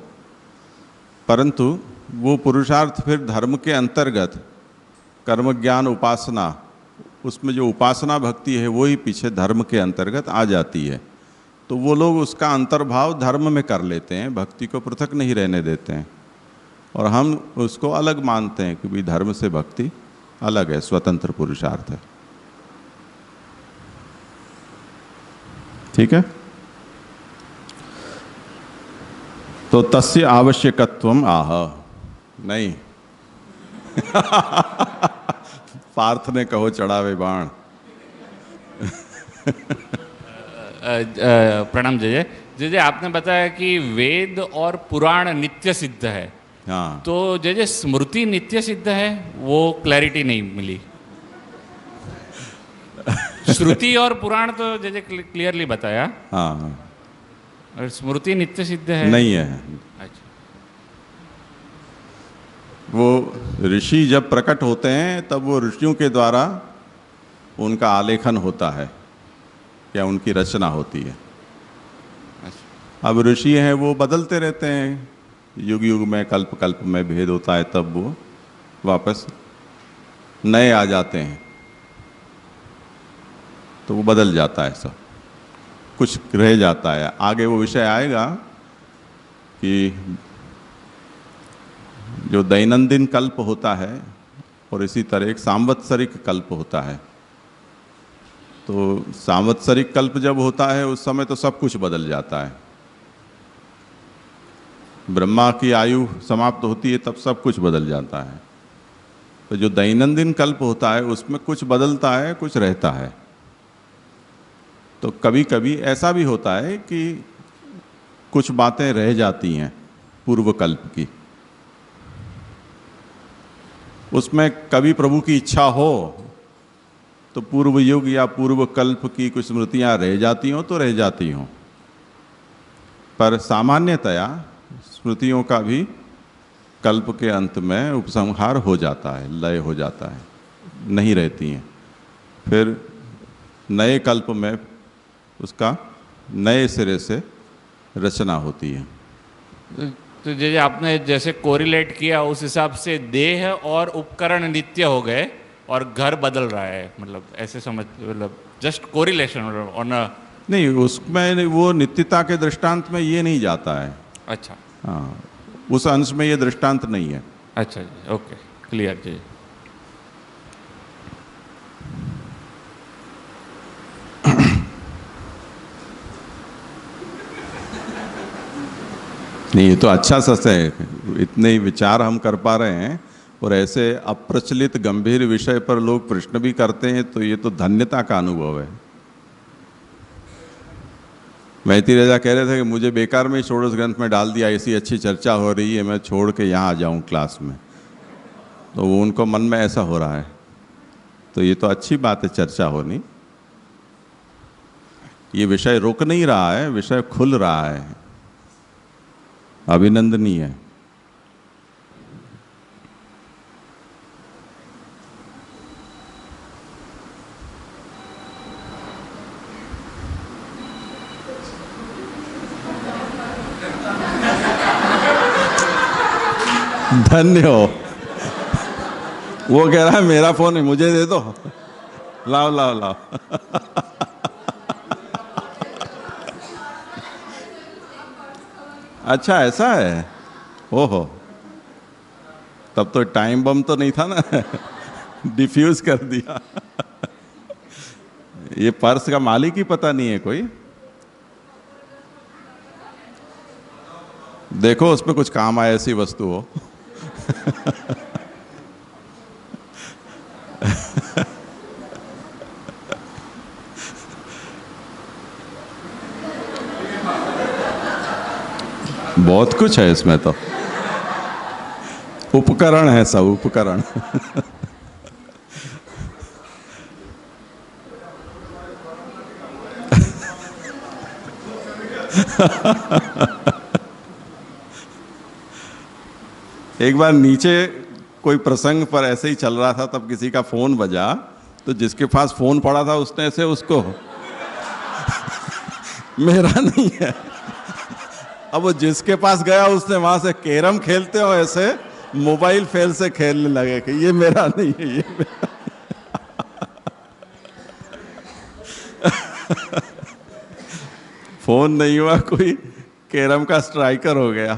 परंतु वो पुरुषार्थ फिर धर्म के अंतर्गत कर्म ज्ञान उपासना, उसमें जो उपासना भक्ति है वो ही पीछे धर्म के अंतर्गत आ जाती है। तो वो लोग उसका अंतर्भाव धर्म में कर लेते हैं, भक्ति को पृथक नहीं रहने देते हैं, और हम उसको अलग मानते हैं कि भाई धर्म से भक्ति अलग है, स्वतंत्र पुरुषार्थ है। ठीक है? तो तस्य आवश्यकत्वम आह नहीं। पार्थ ने कहो चढ़ावे बाण। प्रणाम जय जय। आपने बताया कि वेद और पुराण नित्य सिद्ध है। हाँ, तो जय स्मृति नित्य सिद्ध है, वो क्लैरिटी नहीं मिली। श्रुति और पुराण तो जय क्लियरली बताया। हाँ, और स्मृति नित्य सिद्ध है नहीं है। अच्छा, वो ऋषि जब प्रकट होते हैं तब वो ऋषियों के द्वारा उनका आलेखन होता है या उनकी रचना होती है। अब ऋषि हैं वो बदलते रहते हैं, युग युग में कल्प कल्प में भेद होता है, तब वो वापस नए आ जाते हैं, तो वो बदल जाता है, सब कुछ रह जाता है। आगे वो विषय आएगा कि जो दैनंदिन कल्प होता है और इसी तरह एक सांवत्सरिक कल्प होता है। तो सांवत्सरिक कल्प जब होता है उस समय तो सब कुछ बदल जाता है। ब्रह्मा की आयु समाप्त होती है तब सब कुछ बदल जाता है। तो जो दैनंदिन कल्प होता है उसमें कुछ बदलता है, कुछ रहता है। तो कभी कभी ऐसा भी होता है कि कुछ बातें रह जाती हैं पूर्व कल्प की, उसमें कभी प्रभु की इच्छा हो तो पूर्व युग या पूर्व कल्प की कुछ स्मृतियाँ रह जाती हों तो रह जाती हों, पर सामान्यतया स्मृतियों का भी कल्प के अंत में उपसंहार हो जाता है, लय हो जाता है, नहीं रहती हैं। फिर नए कल्प में उसका नए सिरे से रचना होती है। तो जैसे आपने जैसे कोरिलेट किया उस हिसाब से देह और उपकरण नित्य हो गए और घर बदल रहा है, मतलब ऐसे समझ, मतलब जस्ट कोरिलेशन ऑन अ, नहीं, उसमें वो नित्यता के दृष्टांत में ये नहीं जाता है। अच्छा, हाँ, उस अंश में ये दृष्टांत नहीं है। अच्छा जी, ओके, क्लियर जी। नहीं, ये तो अच्छा सच है, इतने ही विचार हम कर पा रहे हैं और ऐसे अप्रचलित गंभीर विषय पर लोग प्रश्न भी करते हैं, तो ये तो धन्यता का अनुभव है। महती राजा कह रहे थे कि मुझे बेकार में षोडश ग्रंथ में डाल दिया, ऐसी अच्छी चर्चा हो रही है, मैं छोड़ के यहाँ आ जाऊँ क्लास में, तो वो उनको मन में ऐसा हो रहा है। तो ये तो अच्छी बात है चर्चा होनी, ये विषय रुक नहीं रहा है, विषय खुल रहा है, अभिनंदनीय है। धन्य हो। वो कह रहा है मेरा फोन है, मुझे दे दो, लाओ लाओ लाओ। अच्छा, ऐसा है, ओहो, तब तो टाइम बम तो नहीं था ना, डिफ्यूज कर दिया। ये पर्स का मालिक ही पता नहीं है कोई, देखो उसमें कुछ काम आए ऐसी वस्तु हो। बहुत कुछ है इसमें तो, उपकरण है सब, उपकरण। एक बार नीचे कोई प्रसंग पर ऐसे ही चल रहा था, तब किसी का फोन बजा, तो जिसके पास फोन पड़ा था उसने ऐसे उसको मेरा नहीं है, अब वो जिसके पास गया उसने वहां से कैरम खेलते हो ऐसे मोबाइल फेल से खेलने लगे कि ये मेरा नहीं है, ये मेरा। फोन नहीं हुआ, कोई कैरम का स्ट्राइकर हो गया।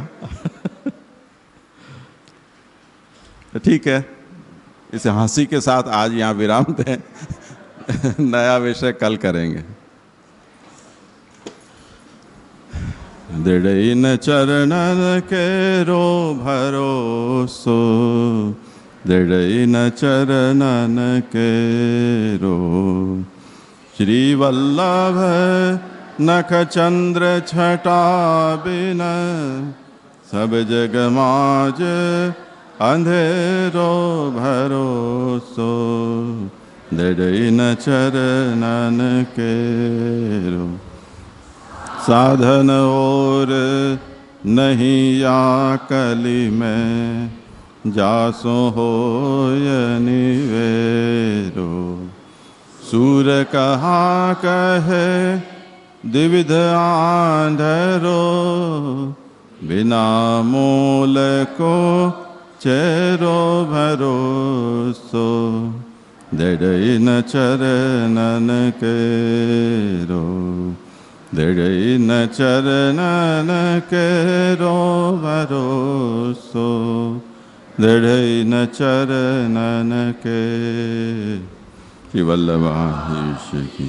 तो ठीक है, इस हंसी के साथ आज यहाँ विराम दें, नया विषय कल करेंगे। दृढ़ चरणन के रो भरोसो, दृढ़ चरणन के रो, श्री वल्लभ नख चंद्र छटा बिन, सब जग माज अंधेरो भरोसो, दृढ़ चरणन के रो, साधन और नहीं या कली में, जासो हो निवेरो, सूर कहा कहे द्विविध आंधरो, बिना मोल को चेरो भरोसो, दृढ़ चरणन के रो, दृढ़ चरणन के रो भरोसो, दृढ़ चरणन के। श्री वल्लभाधीश की।